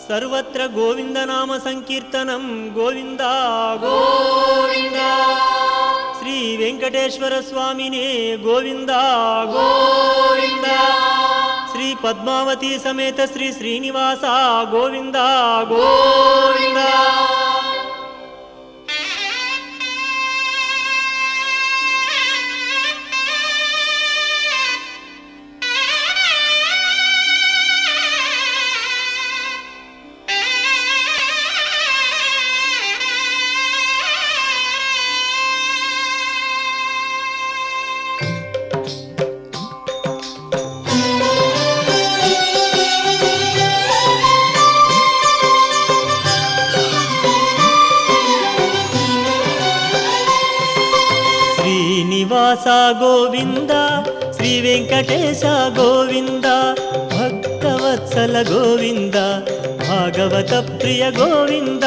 ಸರ್ವತ್ರ ಗೋವಿಂದ ನಾಮ ಸಂಕೀರ್ತನಂ ಗೋವಿಂದ ಗೋವಿಂದ. ಶ್ರೀ ವೆಂಕಟೇಶ್ವರ ಸ್ವಾಮಿನೇ ಗೋವಿಂದ ಗೋವಿಂದ. ಶ್ರೀ ಪದ್ಮಾವತಿ ಸಮೇತ ಶ್ರೀ ಶ್ರೀನಿವಾಸ ಗೋವಿಂದ ಗೋವಿಂದ. ಶ್ರೀನಿವಾಸ ಗೋವಿಂದ, ಶ್ರೀ ವೆಂಕಟೇಶ ಗೋವಿಂದ, ಭಕ್ತವತ್ಸಲ ಗೋವಿಂದ, ಭಾಗವತ ಪ್ರಿಯ ಗೋವಿಂದ.